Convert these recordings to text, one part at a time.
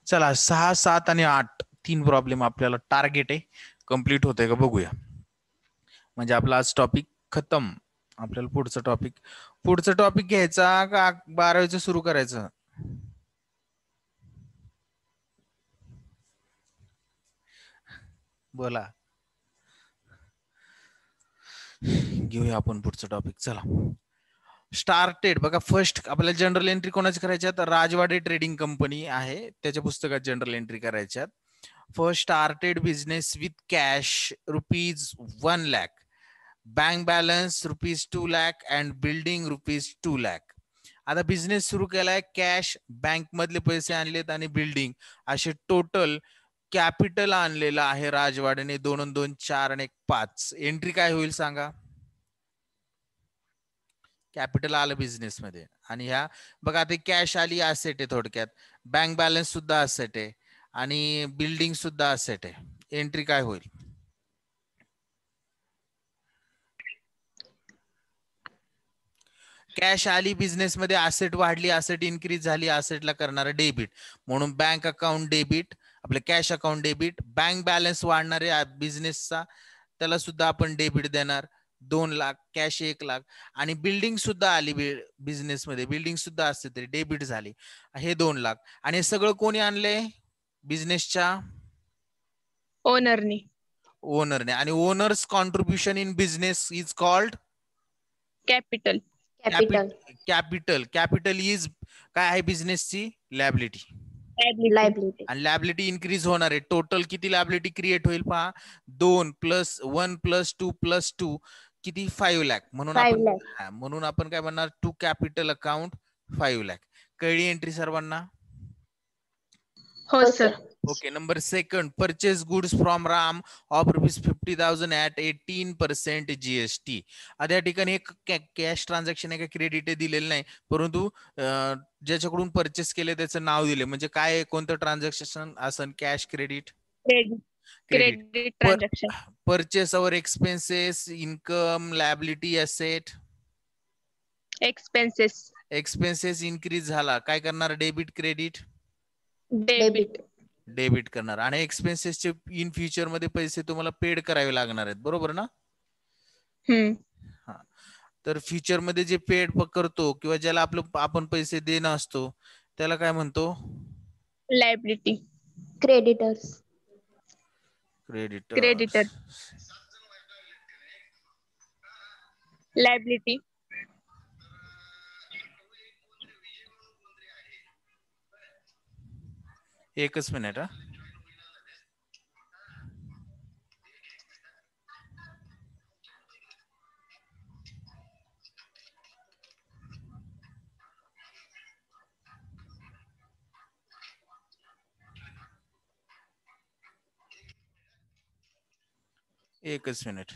चला 6, 7 आणि 8 तीन प्रॉब्लेम आपल्याला टार्गेट आहे, कम्प्लीट होतंय का बघूया. म्हणजे आपला आज टॉपिक खतम. आपल्याला पुढचं टॉपिक घ्यायचा का 12वीचं सुरू करायचं? बोला. घेऊया आपण पुढचं टॉपिक. चला स्टार्टेड. बघा फर्स्ट आपल्याला जनरल एंट्री कोणाची करायच्यात? राजवाडे ट्रेडिंग कंपनी आहे, त्याच्या पुस्तकात जनरल एंट्री करायच्यात. First started business with cash ₹1 lakh, bank balance ₹2 lakh and building ₹2 lakh. आता बिझनेस सुरू केलाय, कॅश, बँक मधले पैसे आणलेत आणि बिल्डिंग, असे टोटल कॅपिटल आणलेलं आहे राजवाडेने. 2 आणि 2 4 आणि 1 5. एंट्री काय होईल सांगा? कॅपिटल आलं बिझनेस मध्ये. आणि ह्या बघा आता कॅश आली, असेट आहे थोडक्यात, बँक बॅलन्स सुद्धा असेट आहे आणि बिल्डिंग सुद्धा असेट आहे. एंट्री काय होईल? कॅश आली बिझनेस मध्ये, असेट वाढली, असेट इन्क्रीज झाली, असेटला करणारा डेबिट म्हणून बँक अकाउंट डेबिट, आपलं cash account debit. Bank balance वाढणार आहे बिझनेसचा, त्याला सुद्धा आपण डेबिट देणार 2 लाख, कॅश 1 लाख. आणि बिल्डिंग सुद्धा आली बिझनेस मध्ये, बिल्डिंग सुद्धा असते तरी डेबिट झाली, हे 2 लाख. आणि हे सगळं कोणी आणले? बिझनेसच्या ओनरने. आणि owners contribution in business is called capital. Capital is काय आहे? बिझनेसची लॅबिलिटी. आणि लॅबिलिटी इन्क्रीज होणार आहे. टोटल किती लॅबिलिटी क्रिएट होईल पहा? 2 + 1 + 2 + 2 किती? 5 लाख. म्हणून आपण काय म्हणणार? To capital account 5 lakh. कळली एंट्री सर्वांना? हो sir. Okay. Number second, purchase goods from Ram of ₹50,000 at 18% GST. आता या ठिकाणी एक कॅश ट्रान्झॅक्शन आहे का क्रेडिट आहे दिलेलं नाही, परंतु ज्याच्याकडून परचेस केले त्याचं नाव दिले. म्हणजे काय, कोणतं ट्रान्झॅक्शन असन? Cash, credit? Credit transaction. Purchase our expenses, income, liability, asset. Expenses increase झाला, काय करणार? Debit, credit? डेबिट करणार. आणि एक्सपेन्सेसचे इन फ्युचर मध्ये पैसे तुम्हाला पेड करावे लागणार आहेत, बरोबर ना? तर फ्युचर मध्ये जे पेड करतो किंवा ज्याला आपण पैसे देणं असतो त्याला काय म्हणतो? लायबिलिटी. क्रेडिटर. लायबिलिटी. एकच मिनिट. एकच minute.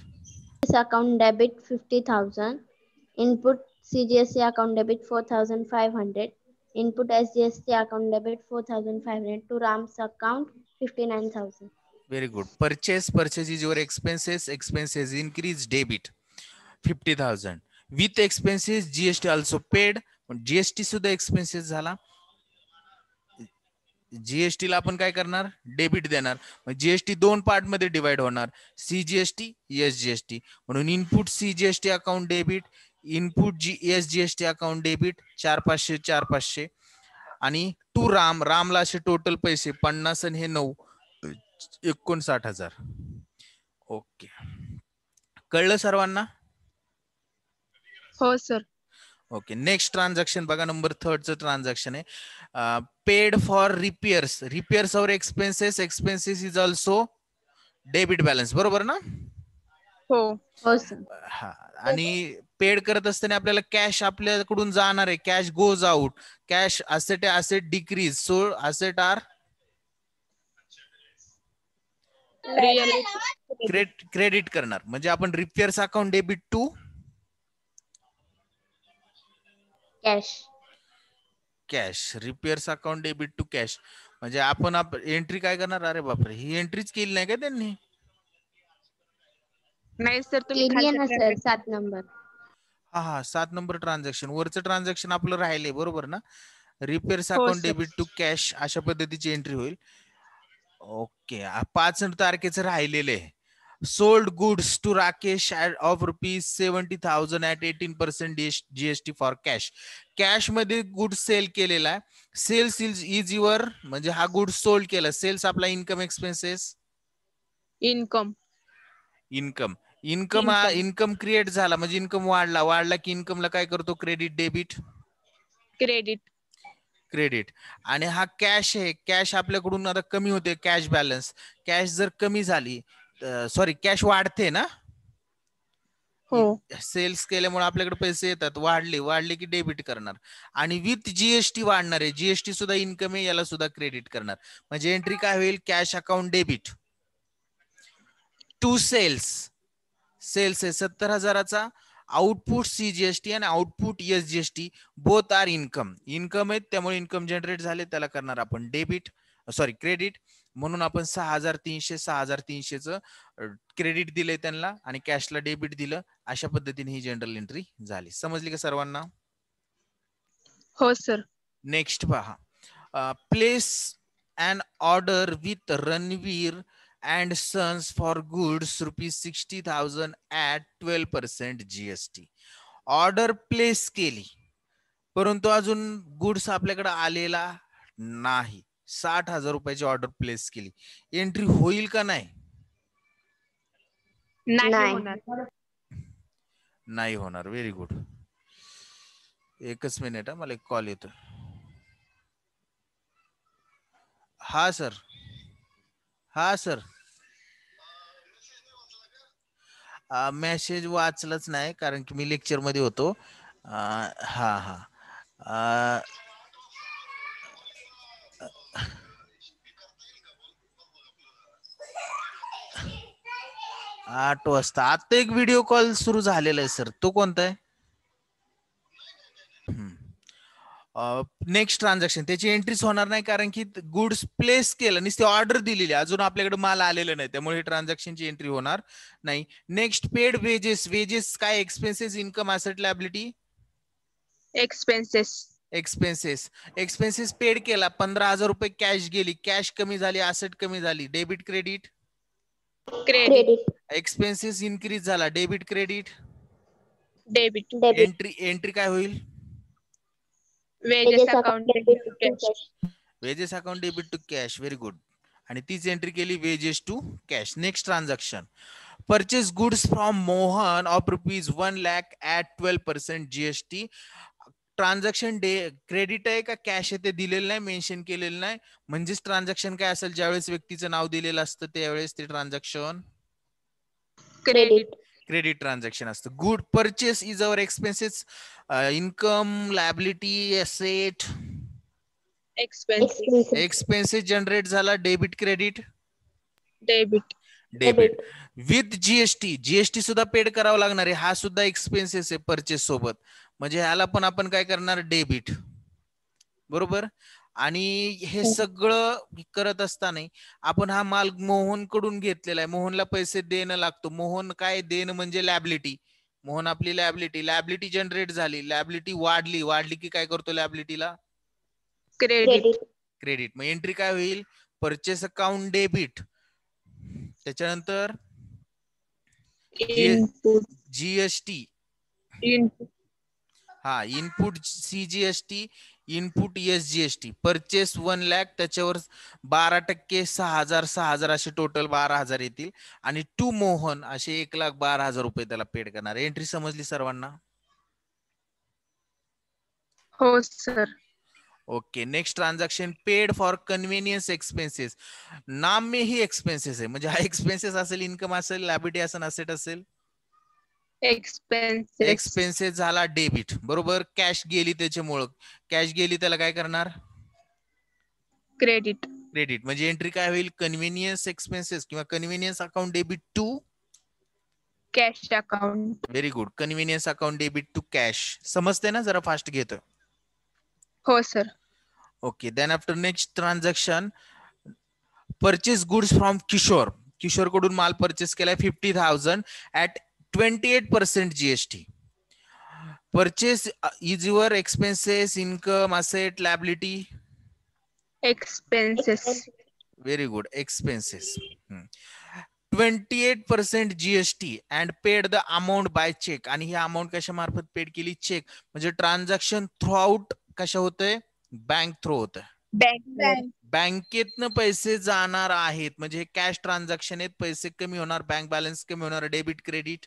Account debit 50,000. Input CGST account debit 4,500. Input SGST account debit 4,500 to Ram's account 59,000. Very good. Purchase is your expenses. Expenses increase, debit 50,000. With expenses GST also paid. GST सुद्धा expenses झाला. GST ला आपण काय करणार? Debit देणार. GST 2 part मध्ये divide होणार, CGST, SGST. म्हणून input CGST account debit, input SGST account debit 4,500 4,500. आणि टू रामला असे टोटल पैसे 50 आणि हे 9, 59,000. ओके, कळलं सर्वांना? हो सर. ओके. नेक्स्ट ट्रान्झॅक्शन बघा, नंबर 3चं ट्रान्झॅक्शन आहे पेड फॉर रिपेअर्स और expenses. Expenses is also debit balance, बरोबर ना? हो. हा. आणि पेड करत असताना आपल्याला कॅश आपल्याकडून जाणार आहे, cash goes out, cash asset decrease, so asset are credit करणार. म्हणजे आपण repairs account debit to cash, repairs account debit to cash. म्हणजे आपण एंट्री काय करणार? अरे बापरे, ही एंट्रीच केली नाही का त्यांनी? नाही सर, तुम्ही 7 नंबर. हा 7 नंबर ट्रान्झॅक्शन, वरचं ट्रान्झॅक्शन आपलं राहिले, बरोबर ना? रिपेअर्स हो account sir. Debit to cash अशा पद्धतीची एंट्री होईल. ओके 5 तारखेचं राहिलेले आहे. Sold goods to Rakesh of ₹70,000 at 18% GST for cash. Cash मध्ये गुड्स सेल केलेला आहे. सेल्स इज युअर म्हणजे हा गुड्स सोल्ड केला. सेल्स आपला income expenses income. Income create झाला म्हणजे इन्कम वाढला की इन्कमला काय करतो क्रेडिट डेबिट क्रेडिट. आणि हा कॅश आहे. कॅश आपल्याकडून आता कमी होते कॅश बॅलन्स. कॅश जर कमी झाली सॉरी कॅश वाढते ना. हो. सेल्स केल्यामुळे आपल्याकडे पैसे येतात. वाढले की डेबिट करणार आणि विथ जीएसटी वाढणार आहे. जीएसटी सुद्धा इन्कम आहे याला सुद्धा क्रेडिट करणार. म्हणजे एंट्री काय होईल cash account debit to sales आहे 70,000चा. आउटपुट सीजीएसटी आणि output SGST both are income आहेत त्यामुळे इन्कम जनरेट झाले त्याला करणार आपण क्रेडिट. म्हणून आपण 6,300च क्रेडिट दिले त्यांना आणि कॅशला डेबिट दिलं. अशा पद्धतीने ही जनरल एंट्री झाली. समजली का सर्वांना? हो सर. नेक्स्ट पहा. Place an order with Ranveer and Sons for goods ₹60,000 at 12% GST. Order place केली परंतु अजून गुड्स आपल्याकडे आलेला नाही. 60,000 रुपयाची ऑर्डर प्लेस केली. एंट्री होईल का नाही? नाही होणार. Very good. एकच मिनिट मला एक कॉल येतो. हा सर मेसेज वाचलंच नाही कारण की मी लेक्चर मध्ये होतो. हा 8 वाजता आता एक व्हिडिओ कॉल सुरू झालेला आहे सर. तो कोणता आहे? नेक्स्ट ट्रान्झॅक्शन त्याची एंट्रीच होणार नाही कारण की गुड्स प्लेस केलं नुसती ऑर्डर दिलेली अजून आपल्याकडे माल आलेला नाही त्यामुळे ट्रान्झॅक्शनची एंट्री होणार नाही. नेक्स्ट पेड वेजेस काय expenses income asset liability expenses paid केला. 15,000 रुपये कॅश गेली. कॅश कमी झाली ॲसेट कमी झाली. डेबिट क्रेडिट एक्सपेन्सेस इन्क्रीज झाला. डेबिट क्रेडिट एंट्री काय होईल? Wages account debit to cash. Very good. आणि तीच एंट्री केली wages to cash. Next transaction purchase goods from Mohan of ₹1 lakh at 12% GST. Transaction credit आहे का कॅश आहे ते दिलेलं नाही, मेन्शन केलेलं नाही. म्हणजेच ट्रान्झॅक्शन काय असेल ज्यावेळेस व्यक्तीचं नाव दिलेलं असतं त्यावेळेस ते ट्रान्झॅक्शन क्रेडिट ट्रान्झॅक्शन असतं. Good purchase is our expenses income liability asset expenses generate झाला. Debit credit debit with GST सुद्धा पेड करावं लागणार आहे. हा सुद्धा एक्सपेन्सेस आहे परचेस सोबत. म्हणजे ह्याला पण आपण काय करणार डेबिट. बरोबर. आणि हे सगळं करत असताना आपण हा माल मोहन कडून घेतलेला आहे. मोहनला पैसे देणं लागतो. मोहन काय देणं म्हणजे लॅबिलिटी. मोहन आपली लॅबिलिटी जनरेट झाली. लॅबिलिटी वाढली की काय करतो लॅबिलिटीला क्रेडिट. मग एंट्री काय होईल? Purchase account debit. त्याच्यानंतर GST input CGST input SGST. Purchase 1 lakh त्याच्यावर 12% 6,000 असे टोटल 12,000 येतील आणि टू मोहन असे 1,12,000 रुपये त्याला पेड करणार. एंट्री समजली सर्वांना? हो sir. Okay. Next transaction paid for convenience expenses. नाम में ही एक्सपेन्सेस आहे म्हणजे हा एक्सपेन्सेस असेल इन्कम असेल लायबिलिटी असेल असेट असेल. एक्सपेन्सेस झाला डेबिट. बरोबर. कॅश गेली त्याच्यामुळं कॅश गेली त्याला काय करणार क्रेडिट. म्हणजे एंट्री काय होईल? कन्व्हिनियन्स एक्सपेन्सेस किंवा conveyance account debit to cash account. Very good. Conveyance account debit to cash. समजते ना? जरा फास्ट घेतो. हो sir. Okay. Then after next transaction purchase goods from Kishore कडून माल परचेस केलाय 50,000 at 28% GST. Purchase is your expenses, income, asset, liability. Expenses. Very good. Expenses. 28% GST and paid the amount by check. आणि ही amount कशा मार्फत paid केली? Check. म्हणजे transaction through out कशा होतंय? बँक थ्रू होतंय. Bank. बँकेतनं पैसे जाणार आहेत म्हणजे हे कॅश ट्रान्झॅक्शन आहेत. पैसे कमी होणार, बँक बॅलन्स कमी होणार. Debit credit?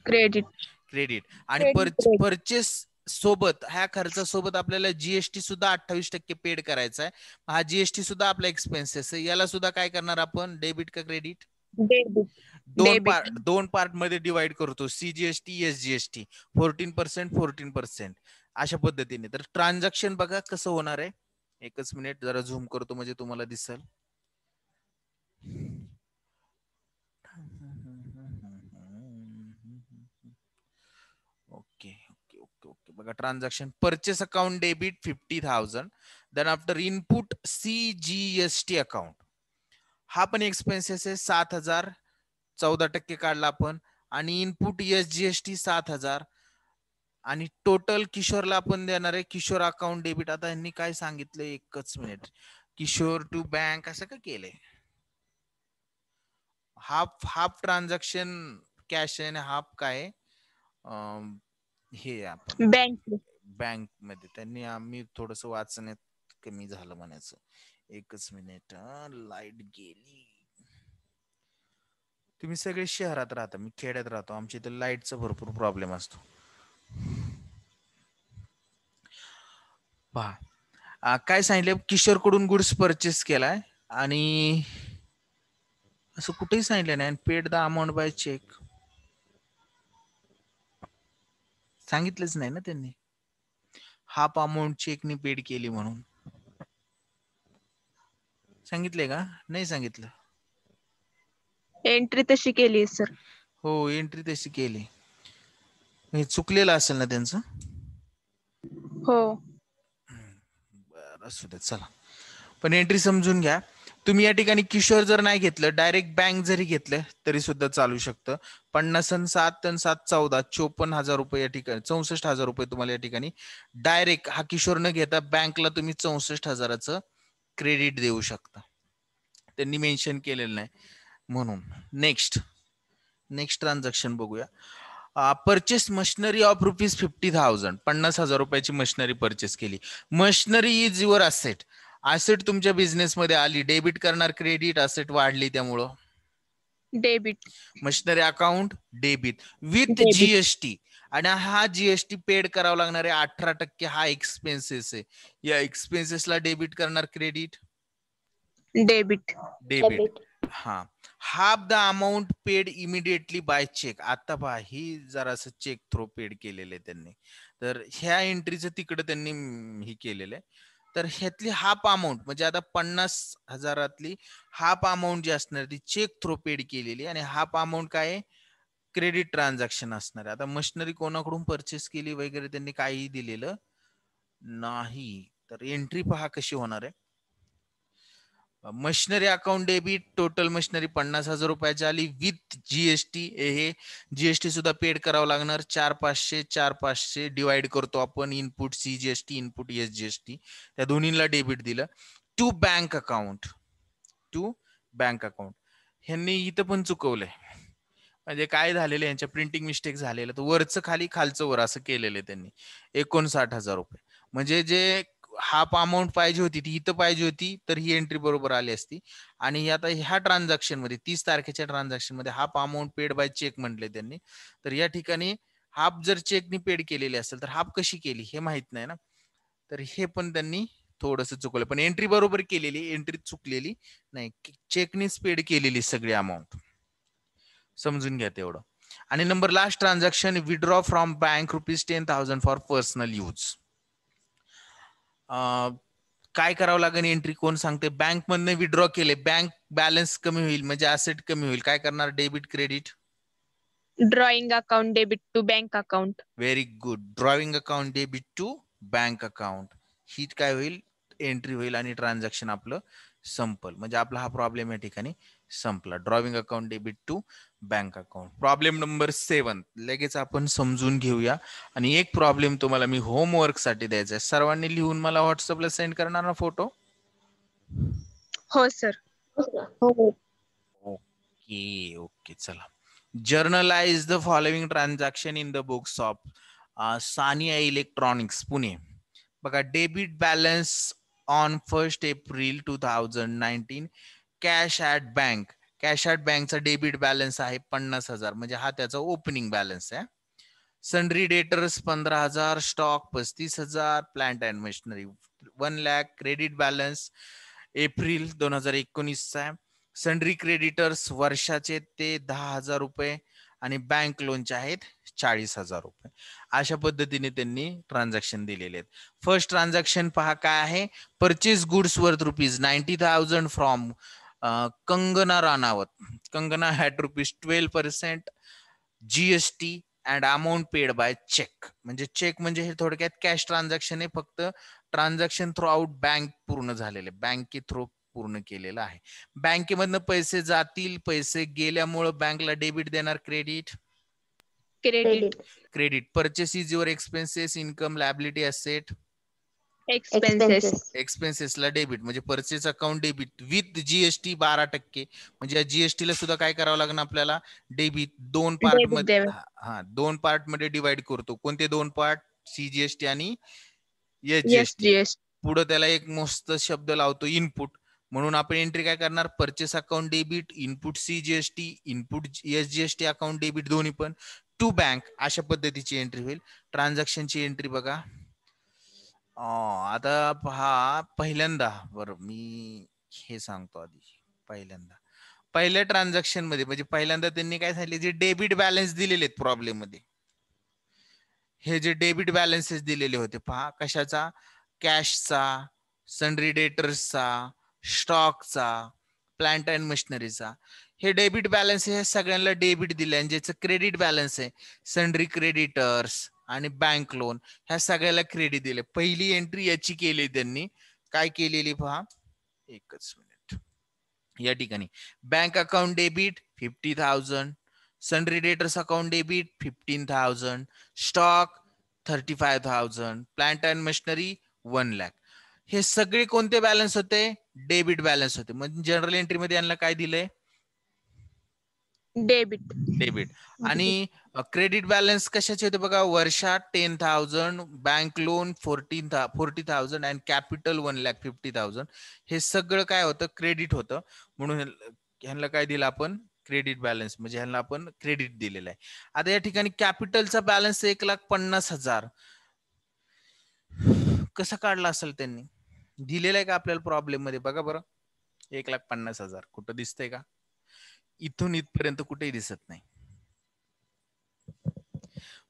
Credit. क्रेडिट. आणि Credit. परचेस सोबत ह्या खर्चासोबत आपल्याला जीएसटी सुद्धा 28% पेड करायचा आहे. हा जीएसटी सुद्धा आपला एक्सपेन्सेस आहे. याला सुद्धा काय करणार आपण? डेबिट का क्रेडिट? Debit. दोन पार्ट मध्ये डिवाइड करतो. CGST, SGST. 14%. अशा पद्धतीने. तर ट्रान्झॅक्शन बघा कसं होणार आहे. एकच मिनिट जरा झूम करतो म्हणजे तुम्हाला दिसेल. ओके. बघा transaction purchase account debit 50,000. Then after input CGST account. हा पण एक्सपेन्सेस आहे 7,000. 14% काढला आपण. आणि इनपुट एसजीएसटी 7,000. आणि टोटल किशोरला आपण देणार आहे किशोर अकाउंट डेबिट. आता यांनी काय सांगितलं? एकच मिनिट. किशोर टू बँक असं का केलंय? हाफ ट्रान्झॅक्शन कॅश आहे आणि हाफ काय? हे आपण बँक मध्ये. त्यांनी आम्ही थोडस वाचण्यात कमी झालं म्हणायचं. एकच मिनिट. लाईट गेली. तुम्ही सगळे शहरात राहता, मी खेड्यात राहतो. आमच्या इथे लाईटचा भरपूर प्रॉब्लेम असतो. पहा काय सांगितलं? किशोर कडून गुड्स परचेस केलाय आणि असं कुठेही सांगितलं नाही. Paid the amount by cheque सांगितलंच नाही ना त्यांनी. हाफ अमाऊंट चेकनी पेड केली म्हणून सांगितले का? नाही सांगितलं. एंट्री तशी केली सर. हो, एंट्री तशी केली. हे चुकलेलं असेल ना त्यांचं? हो. बरं असू दे, चला. पण एंट्री समजून घ्या. तुम्ही या ठिकाणी किशोर जर नाही घेतलं, डायरेक्ट बँक जरी घेतलं तरी सुद्धा चालू शकतं. 50 आणि 7 आणि 7 14 54,000 रुपये या ठिकाणी 64,000 रुपये तुम्हाला या ठिकाणी डायरेक्ट हा किशोर न घेता बँकला तुम्ही 64,000चं क्रेडिट देऊ शकता. त्यांनी मेन्शन केलेलं नाही म्हणून. नेक्स्ट ट्रान्झॅक्शन बघूया. Purchase machinery of rupees 50,000. 50,000 रुपयाची मशिनरी परचेस केली. Machinery is your asset. Asset तुमच्या बिझनेस मध्ये आली. डेबिट करणार क्रेडिट. असेट वाढली त्यामुळं debit. Machinery account debit with GST. आणि हा जीएसटी पेड करावा लागणार आहे 18%. हा एक्सपेन्सेस आहे. या एक्सपेन्सेसला डेबिट करणार क्रेडिट? डेबिट. हा. Half the amount paid immediately by cheque. आता पहा ही जरासं चेक थ्रू पेड केलेलं आहे त्यांनी. तर ह्या एंट्रीचं तिकडे त्यांनी ही केलेलं आहे. तर ह्यातली हाफ अमाऊंट म्हणजे आता 50,000तली हाफ अमाऊंट जी असणार ती चेक थ्रू पेड केलेली आणि हाफ अमाऊंट काय क्रेडिट ट्रान्झॅक्शन असणार आहे. आता मशिनरी कोणाकडून परचेस केली वगैरे त्यांनी काही दिलेलं नाही. तर एंट्री पहा कशी होणार आहे. Machinery account debit. Total machinery 50,000 रुपयाची आली विथ जीएसटी. हे जीएसटी सुद्धा पेड करावं लागणार. 4,500 डिवाइड करतो आपण. इनपुट सीजीएसटी, इनपुट एसजीएसटी, त्या दोन्हीला डेबिट दिलं. To bank account. ह्यांनी इथं पण चुकवलंय. म्हणजे काय झालेलं यांच्या प्रिंटिंग मिस्टेक झालेलं. तर वरचं खाली खालचं वर असं केलेलं आहे त्यांनी. 59,000 रुपये म्हणजे जे हाफ अमाऊंट पाहिजे होती ती इथं पाहिजे होती, तर ही एंट्री बरोबर आली असती. आणि आता ह्या ट्रान्झॅक्शन मध्ये 30 तारखेच्या ट्रान्झॅक्शन मध्ये half amount paid by cheque म्हटले त्यांनी. तर या ठिकाणी हाफ जर चेकनी पेड केलेली असेल तर हाफ कशी केली हे माहित नाही ना. तर हे पण त्यांनी थोडंसं चुकवलं. पण एंट्री बरोबर केलेली, एंट्री चुकलेली नाही. चेकनीच पेड केलेली सगळी अमाऊंट. समजून घ्या तेवढं. आणि number last transaction withdraw from bank ₹10,000 for personal use. काय करावं लागेल एंट्री कोण सांगते? बँक मधनं विड्रॉ केले. बँक बॅलन्स कमी होईल म्हणजे असेट कमी होईल. काय करणार? Debit credit? Drawing account debit to bank account. Very good. Drawing account debit to bank account. ही काय होईल? एंट्री होईल आणि ट्रान्झॅक्शन आपलं संपल. म्हणजे आपला हा प्रॉब्लेम या ठिकाणी संपला. Drawing account debit to bank account. Problem number 7 लगेच आपण समजून घेऊया. आणि एक प्रॉब्लेम तुम्हाला मी होमवर्क साठी द्यायचा आहे. सर्वांनी लिहून मला व्हॉट्सअपला सेंड करणार ना फोटो? हो सर. ओके ओके चला. Journalise the following transaction in the books of Sania electronics Pune. बघा, debit balance on 1 April 2019 cash at bank. Cash at बँकचा डेबिट बॅलन्स आहे 50,000, म्हणजे हा त्याचा ओपनिंग बॅलन्स आहे. Sundry debtors 15,000, stock 35,000, plant and machinery 1 lakh. Credit balance April 2019 आहे. Sundry creditors वर्षाचे ते 10,000 रुपये आणि बँक लोनचे आहेत 40,000 रुपये. अशा पद्धतीने त्यांनी ट्रान्झॅक्शन दिलेले आहेत. फर्स्ट ट्रान्झॅक्शन पहा काय आहे. Purchase goods worth ₹90,000 from Kangana Ranaut. Kangana had ₹12% GST and amount paid by cheque. म्हणजे चेक म्हणजे हे थोडक्यात कॅश ट्रान्झॅक्शन आहे. फक्त ट्रान्झॅक्शन थ्रू आउट बँक पूर्ण झालेले, बँके थ्रू पूर्ण केलेलं आहे. बँकेमधनं पैसे जातील, पैसे गेल्यामुळं बँकला डेबिट देणार, credit credit. Credit. Purchase your expenses, income, liability, asset. Expenses. एक्सपेन्सेसला डेबिट म्हणजे purchase account debit with GST 12%. म्हणजे या GST ला सुद्धा काय करावं लागणार आपल्याला, डेबिट. दोन पार्ट डेबिट मध्ये, द्यावे. दोन पार्ट मध्ये डिवाइड करतो. कोणते दोन पार्ट? CGST आणि SGST. SGS. पुढे त्याला एक मस्त शब्द लावतो, इनपुट. म्हणून आपण एंट्री काय करणार, purchase account debit, input CGST, input SGST account debit दोन्ही पण टू बँक. अशा पद्धतीची एंट्री होईल. ट्रान्झॅक्शनची एंट्री बघा. आता पहा, पहिल्यांदा बरं मी हे सांगतो आधी. पहिल्या ट्रान्झॅक्शन मध्ये म्हणजे पहिल्यांदा त्यांनी काय सांगितले, जे डेबिट बॅलन्स दिलेले आहेत प्रॉब्लेम मध्ये, हे जे डेबिट बॅलन्सेस दिलेले होते पहा, कशाचा, कॅशचा, सन्ड्री डेटर्सचा, स्टॉकचा, प्लांट अँड मशिनरीचा. हे डेबिट बॅलन्स हे सगळ्यांना डेबिट दिले आणि ज्याचं क्रेडिट बॅलन्स आहे सन्ड्री क्रेडिटर्स आणि बँक लोन, ह्या सगळ्याला क्रेडिट दिले. पहिली एंट्री याची केली त्यांनी. काय केलेली पहा, एकच मिनिट. या ठिकाणी bank account debit 50,000, sundry debtors account debit 15,000, stock 35,000, plant and machinery 1 lakh. हे सगळे कोणते बॅलन्स होते? डेबिट बॅलन्स होते. म्हणजे जनरल एंट्री मध्ये यांना काय दिलंय? डेबिट. डेबिट. आणि क्रेडिट बॅलन्स कशाचे होते बघा, वर्षात 10,000, बँक लोन 40,000 अँड कॅपिटल 1,50,000. हे सगळं काय होतं? क्रेडिट होतं. म्हणून ह्यांना काय दिलं आपण? Credit balance. म्हणजे ह्यांना आपण क्रेडिट दिलेलं आहे. आता या ठिकाणी कॅपिटलचा बॅलन्स 1,50,000 कसा काढला असेल त्यांनी? दिलेलं आहे का आपल्याला प्रॉब्लेम मध्ये? बघा बरं, 1,50,000 कुठं दिसतंय का? इथून इथपर्यंत कुठेही दिसत नाही.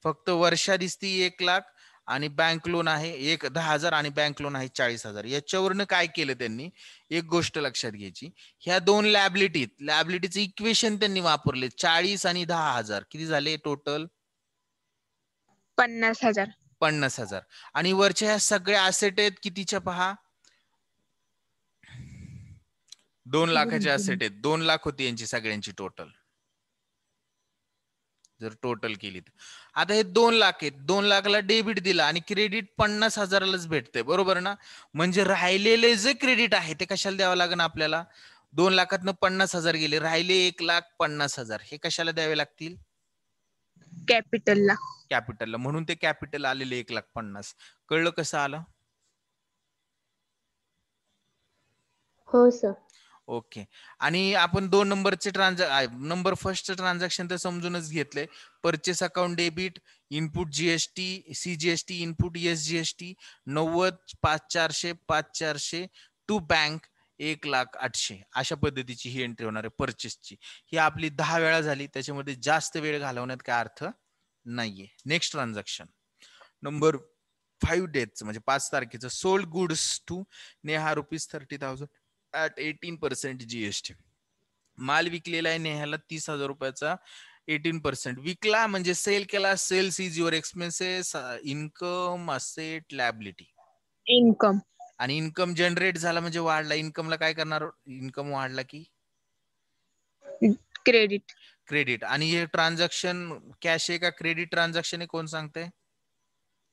फक्त वर्षा दिसती 1 लाख आणि बँक लोन आहे 10,000 आणि बँक लोन आहे 40,000. याच्यावरनं काय केलं त्यांनी? एक गोष्ट लक्षात घ्यायची, ह्या दोन लॅबिलिटीचं इक्वेशन त्यांनी वापरले. 40 आणि 10,000 किती झाले टोटल? 50,000. 50,000. आणि वरच्या ह्या सगळ्या असेट आहेत कितीच्या पहा, 2 लाखाच्या असेट आहेत. 2 लाख होती यांची सगळ्यांची टोटल, जर टोटल केली तर. आता हे 2 लाख आहेत. 2 लाखाला डेबिट दिला आणि क्रेडिट 50,000लाच भेटते, बरोबर ना? म्हणजे राहिलेले जे क्रेडिट आहे ते कशाला द्यावं लागेल आपल्याला? 2 लाखातनं 50,000 गेले, राहिले 1,50,000. हे कशाला द्यावे लागतील? कॅपिटलला. कॅपिटलला. म्हणून ते कॅपिटल आलेले 1,50,000. कळलं कसं आलं? हो सर. ओके. आणि आपण 2 नंबरचे नंबर फर्स्टचं ट्रान्झॅक्शन तर समजूनच घेतलंय. Purchase account debit, input GST, CGST, input SGST 90, 5,400, 5,400 to bank 1,08,000. अशा पद्धतीची ही एंट्री होणार आहे परचेसची. ही आपली 10 वेळा झाली, त्याच्यामध्ये जास्त वेळ घालवण्यात काय अर्थ नाहीये. नेक्स्ट ट्रान्झॅक्शन नंबर 5 डेटचं म्हणजे 5 तारखेचं. Sold goods to Neha ₹30,000 at 18% GST. माल विकलेला आहे नेहाला 30,000 रुपयाचा, 18%. विकला म्हणजे सेल केला. Sales is your expenses, income, asset, liability. Income. आणि इन्कम जनरेट झाला म्हणजे वाढला. इन्कमला काय करणार? इन्कम वाढला की क्रेडिट. क्रेडिट. आणि हे ट्रान्झॅक्शन कॅश आहे का क्रेडिट ट्रान्झॅक्शन आहे, कोण सांगतंय?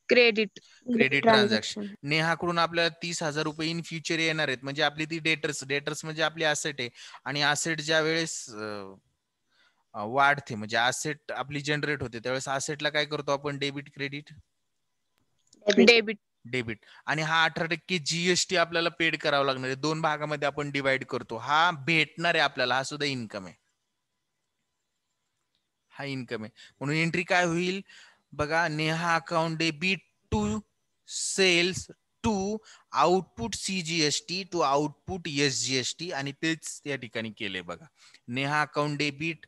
क्रेडिट. Credit transaction. ट्रान्झॅक्शन. नेहाकडून आपल्याला 30,000 रुपये इन फ्युचर येणार आहेत, म्हणजे आपली ती डेटर्स म्हणजे आपली ॲसेट आहे. आणि ॲसेट ज्या वेळेस वाढते म्हणजे ॲसेट आपली जनरेट होते त्यावेळेस ॲसेटला काय करतो आपण? Debit credit debit. डेबिट. आणि हा 18% जीएसटी आपल्याला पेड करावं लागणार आहे. 2 भागामध्ये आपण डिवाइड करतो. हा भेटणार आहे आपल्याला, हा सुद्धा इन्कम आहे. हा इन्कम आहे. म्हणून एंट्री काय होईल बघा? Neha account debit to sales to output CGST to output SGST. आणि तेच त्या ठिकाणी केले बघा. Neha account debit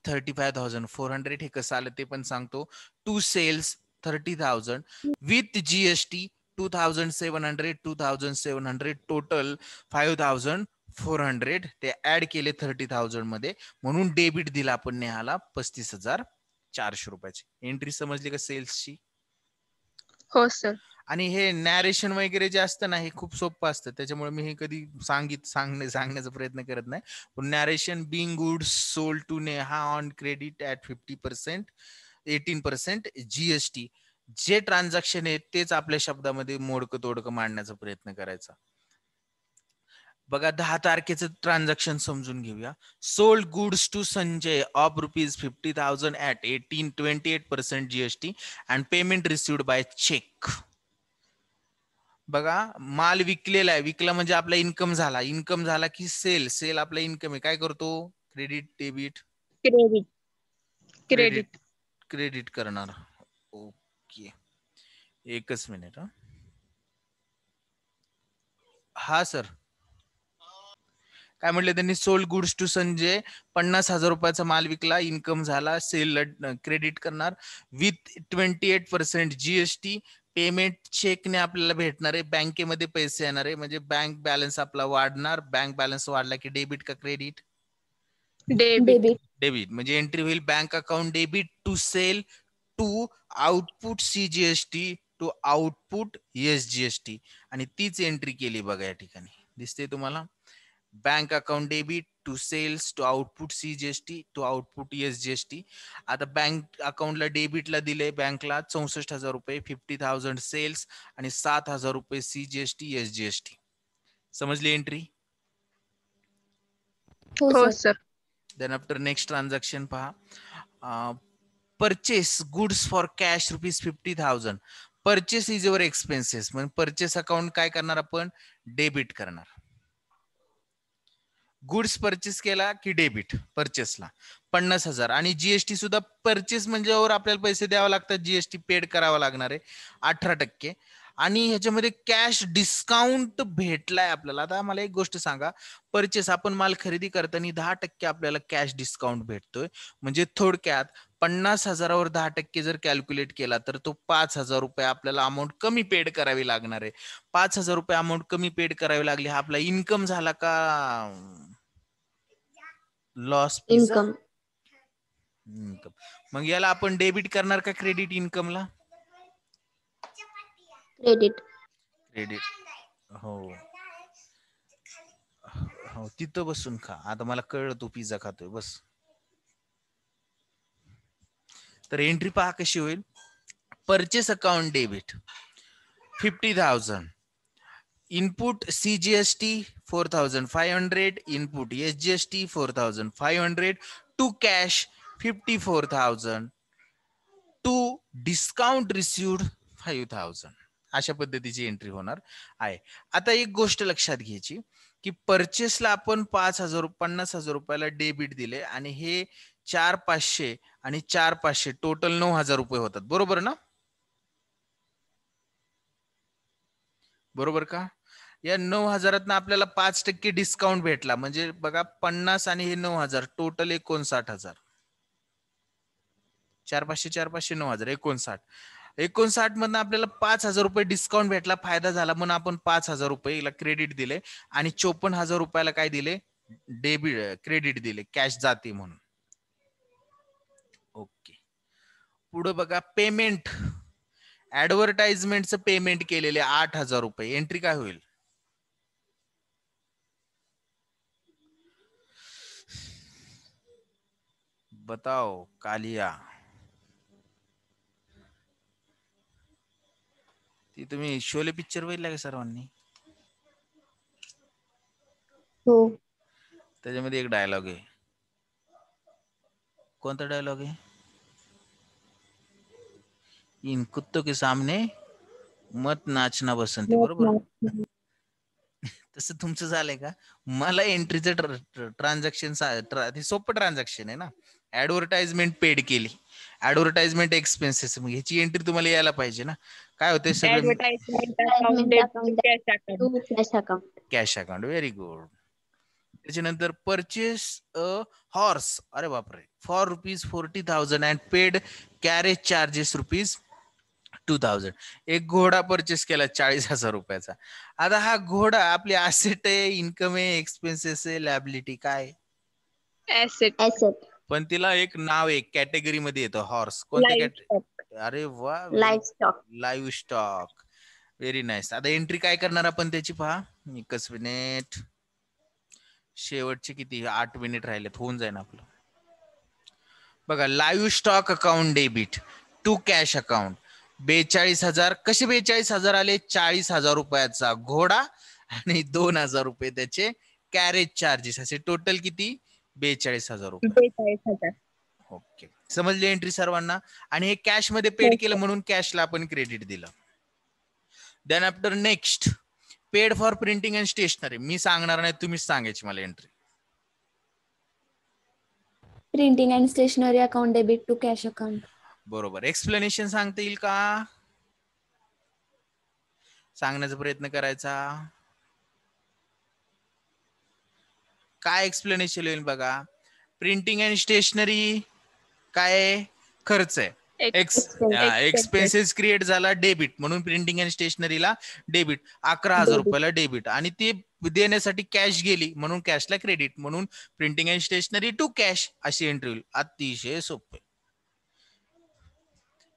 35,400. हे कसं आलं ते पण सांगतो. To sales 30,000 with GST 2,700 2,700 total 5,400. ते ऍड केले 30,000 मध्ये, म्हणून डेबिट दिला आपण नेहाला 35,400 रुपयाची. एंट्री समजली का सेल्सची? हो सर. आणि हे नॅरेशन वगैरे जे असतं ना, हे खूप सोपं असतं, त्याच्यामुळे मी हे कधी सांगण्याचा प्रयत्न करत नाही. पण narration being goods sold to Neha on credit at 50%, 18% GST. जे ट्रान्झॅक्शन आहे तेच आपल्या शब्दामध्ये मोडकं तोडकं मांडण्याचा प्रयत्न करायचा. बघा 10 तारखेचं ट्रान्झॅक्शन समजून घेऊया. Sold goods to Sanjay of ₹50,000 at 28% GST and payment received by cheque. बघा माल विकलेला आहे, विकला म्हणजे आपला इन्कम झाला. इन्कम झाला की सेल आपला इन्कम आहे. काय करतो? Credit debit credit. Credit credit. Credit करणार. ओके, एकच मिनिट. हा सर काय म्हटले त्यांनी? सोल्ड गुड्स टू संजय 50,000 रुपयाचा माल विकला, इन्कम झाला, सेल क्रेडिट करणार विथ 28% जीएसटी. पेमेंट चेकने आपल्याला भेटणार आहे, बँकेमध्ये पैसे येणार आहे, म्हणजे बँक बॅलन्स आपला वाढणार. बँक बॅलन्स वाढला की डेबिट का क्रेडिट? डेबिट. डेबिट. म्हणजे एंट्री होईल bank account debit to sale to output CGST to output SGST. आणि तीच एंट्री केली बघा या ठिकाणी, दिसते तुम्हाला? Bank account debit to sales to output CGST to output SGST. आता बँक अकाउंटला डेबिटला दिले बँकला 64,000 रुपये, 50,000 सेल्स आणि 7,000 रुपये सीजीएसटी एसजीएसटी. समजली एंट्री? हो sir. Then after next transaction पहा. Purchase goods for cash ₹50,000. Purchase is your expenses. म्हणजे परचेस अकाउंट काय करणार आपण? डेबिट करणार. गुड्स परचेस केला की डेबिट परचेसला 50,000. आणि जीएसटी सुद्धा परचेस म्हणजे आपल्याला पैसे द्यावे लागतात, जीएसटी पेड करावा लागणार आहे 18%. आणि ह्याच्यामध्ये कॅश डिस्काउंट भेटलाय आपल्याला. आता मला एक गोष्ट सांगा, परचेस आपण माल खरेदी करताना 10% आपल्याला कॅश डिस्काउंट भेटतोय. म्हणजे थोडक्यात 50,000वर 10% जर कॅल्क्युलेट केला तर तो 5,000 रुपये आपल्याला अमाऊंट कमी पेड करावी लागणार आहे. 5,000 रुपये अमाऊंट कमी पेड करावी लागली, हा आपला इन्कम झाला का लॉस? इन्कम. इन्कम. मग याला आपण डेबिट करणार का क्रेडिट? इन्कमला क्रेडिट. क्रेडिट. हो हो, तिथं बसून खा. आता मला कळलं तू पिझ्झा खातोय, बस. तर एंट्री पहा कशी होईल. Purchase account debit 50,000, input CGST 4,500, input SGST 4,500 to cash 54,000 to discount received 5,000. अशा पद्धतीची एंट्री होणार आहे. आता एक गोष्ट लक्षात घ्यायची की परचेसला आपण 50,000 रुपयाला डेबिट दिले आणि हे 4,500 आणि 4,500 टोटल 9,000 रुपये होतात, बरोबर ना? बरोबर का? या 9,000 आपल्याला 5% डिस्काउंट भेटला, म्हणजे बघा 50 आणि हे 9,000 टोटल 59,000. 4,500 4,500 9,000 59 मधनं आपल्याला 5,000 रुपये डिस्काउंट भेटला, फायदा झाला, म्हणून आपण 5,000 रुपये क्रेडिट दिले आणि 54,000 रुपयाला काय दिले? डेबिट क्रेडिट दिले, कॅश जाते म्हणून. ओके, पुढे बघा पेमेंट. ऍडव्हर्टाइजमेंटचं पेमेंट केलेले 8,000 रुपये. एंट्री काय होईल? बताओ कालिया. ती तुम्ही शोले पिक्चर बघितला का सर्वांनी? हो. त्याच्यामध्ये एक डायलॉग आहे. कोणता डायलॉग आहे? इन कुत्तों के सामने मत नाचना बसंती. बरोबर. तसं तुमचं झालंय का? मला एंट्रीचं ट्रान्झॅक्शन ते सोपं ट्रान्झॅक्शन आहे ना. ऍडव्हर्टाइजमेंट पेड केली, ऍडव्हर्टाइजमेंट एक्सपेन्सेस, मग ह्याची एंट्री तुम्हाला यायला पाहिजे ना. काय होते सगळं? Advertisement account cash account. Cash account. Cash account. Very good. त्याच्यानंतर परचेस अ हॉर्स. अरे बापरे. For ₹40,000 and paid carriage charges ₹2,000. एक घोडा परचेस केला 40,000 रुपयाचा. आता हा घोडा आपली असेट आहे, इन्कम आहे, एक्सपेन्सेस आहे, लॅबिलिटी काय? ऍसेट. ऍसेट. पण तिला एक नाव आहे, कॅटेगरी मध्ये येतो हॉर्स. कोणत्या लाईव्ह कॅटेगरी? स्टॉक. अरे वा. Live stock. Live stock. Very nice. आता एंट्री काय करणार आपण त्याची पहा. एकच मिनिट. शेवटचे किती 8 मिनिट राहिलेत, होऊन जाईल आपलं. बघा, live stock account debit to cash account 42,000. कसे 42,000 आले? 40,000 रुपयाचा घोडा आणि 2,000 रुपये त्याचे कॅरेज चार्जेस, असे टोटल किती? 42,000 रुपये. 42,000. ओके, समजली एंट्री सर्वांना? आणि हे कॅश मध्ये पेड केलं म्हणून कॅशला आपण क्रेडिट दिलं. Then after next, paid for printing and stationery. मी सांगणार नाही, तुम्हीच सांगायची मला entry. Printing and stationery account debit to cash account. बरोबर. एक्सप्लेनेशन सांगता येईल का? सांगण्याचा प्रयत्न करायचा. काय एक्सप्लेनेशन येईल बघा. प्रिंटिंग अँड स्टेशनरी काय? खर्च आहे. एक्सपेन्सेस क्रिएट झाला डेबिट, म्हणून प्रिंटिंग अँड स्टेशनरीला डेबिट. 11,000 रुपयाला डेबिट, आणि ते देण्यासाठी कॅश गेली म्हणून कॅशला क्रेडिट, म्हणून printing and stationery to cash अशी एंट्री होईल. अतिशय सोपे.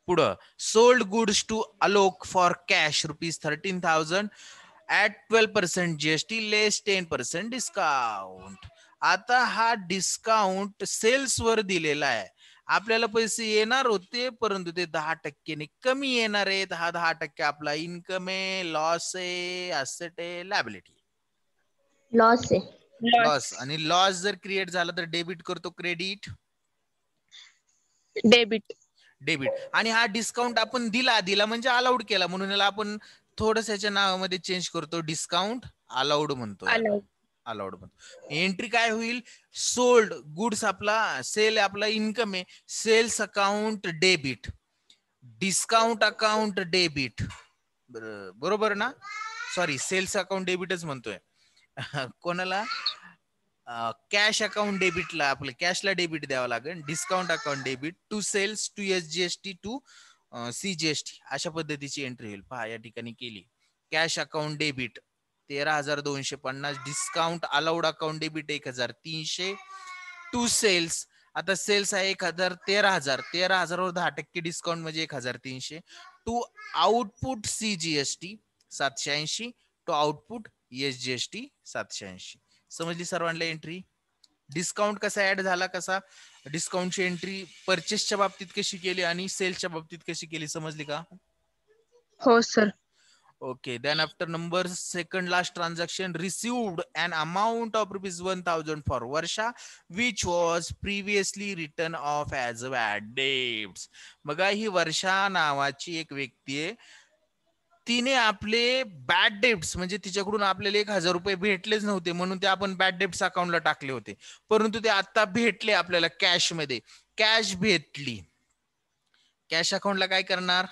पुढं, sold goods to Alok for cash ₹13,000 at 12% GST less 10% discount. आता हा डिस्काउंट सेल्स वर दिलेला आहे. आपल्याला पैसे येणार होते, परंतु ते 10% कमी येणार आहेत. हा 10% आपला इन्कम आहे, लॉस आहे, असेट आहे, लॅबिलिटी? लॉस आहे. लॉस. आणि लॉस जर क्रिएट झाला तर डेबिट करतो, क्रेडिट? डेबिट. डेबिट. आणि हा डिस्काउंट आपण दिला म्हणजे अलाउड केला, म्हणून याला आपण थोडस याच्या नावामध्ये चेंज करतो, डिस्काउंट अलाउड म्हणतो. अलाउड म्हणतो. एंट्री काय होईल? सोल्ड गुड्स आपला सेल, आपला इन्कम आहे, sales account debit, discount account debit. बरोबर ना? सॉरी, सेल्स अकाउंट डेबिटच म्हणतोय. कोणाला? कॅश अकाउंट डेबिटला, आपलं कॅशला डेबिट द्यावं लागेल. Discount account debit to sales to SGST to CGST, अशा पद्धतीची एंट्री होईल. पहा या ठिकाणी केली. Cash account debit 13,250, discount allowed account debit 1,300 to sales. आता सेल्स आहे 13,000, 13,000 वर 10% डिस्काउंट म्हणजे 1,300 to output CGST 780 to output SGST 780. समजली सर्वांना एंट्री? डिस्काउंट कसा ऍड झाला, कसा डिस्काउंटची एंट्री परचेसच्या बाबतीत कशी केली आणि सेल्सच्या बाबतीत कशी केली, समजली का? हो sir. Okay, then after number second last transaction, received an amount of ₹1,000 for Varsha, which was previously written off as bad debts. बघा, ही वर्षा नावाची एक व्यक्ती आहे. तिने आपले बॅड डेब्ट्स, म्हणजे तिच्याकडून आपल्याला 1,000 रुपये भेटलेच नव्हते, म्हणून ते आपण बॅड डेब्ट्स अकाउंटला टाकले होते, परंतु ते आता भेटले आपल्याला कॅश मध्ये. कॅश भेटली, कॅश अकाउंटला काय करणार?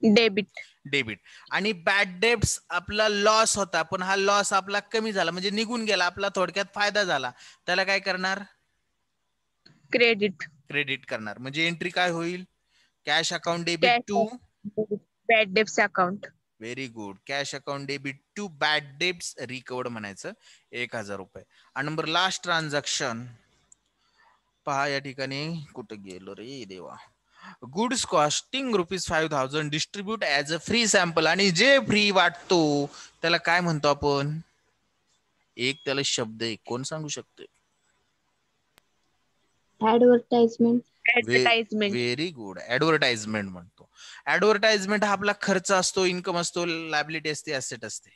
डेबिट. डेबिट. आणि बॅड डेब्ट्स आपला लॉस होता, पण हा लॉस आपला कमी झाला, म्हणजे निघून गेला, आपला थोडक्यात फायदा झाला, त्याला काय करणार? क्रेडिट. क्रेडिट करणार. म्हणजे एंट्री काय होईल? Cash account debit to bad debts account. Very good. Cash account debit to bad debts recovered म्हणायचं, 1,000 रुपये. आणि नंबर लास्ट ट्रान्झॅक्शन पहा या ठिकाणी, कुठं गेलो रे देवा. Goods costing ₹5,000 distribute as a free sample. आणि जे फ्री वाटतो त्याला काय म्हणतो आपण? एक त्याला शब्द आहे, कोण सांगू शकते? Advertisement. Advertisement. Very good. Advertisement म्हणतो. ऍडव्हर्टाइजमेंट हा आपला खर्च असतो, इन्कम असतो, लायबिलिटी असते, ऍसेट असते.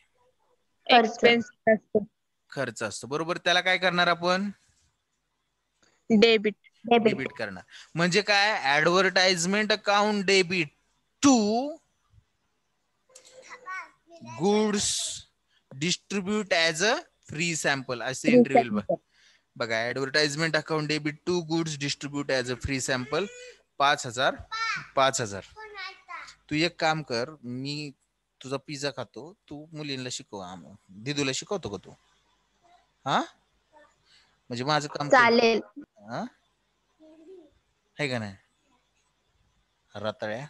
एक्सपेन्स असतो. खर्च असतो बरोबर. त्याला काय करणार आपण? डेबिट. डेबिट करणार. म्हणजे काय? Advertisement account debit to goods distribute as a free sample असे एंट्री होईल बघा. Advertisement account debit to goods distribute as a free sample 5,000. 5,000. तू एक काम कर, मी तुझा पिझ्झा खातो, तू मुलींना शिकव, दिदूला शिकवतो का तू? हा म्हणजे माझं काम चालेल. हा आहे का नाही? रताळ्या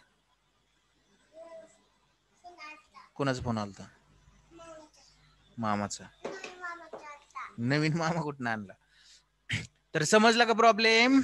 कोणाचा फोन आलता? मामाचा. नवीन मामा कुठं आणला? तर समजला का प्रॉब्लेम?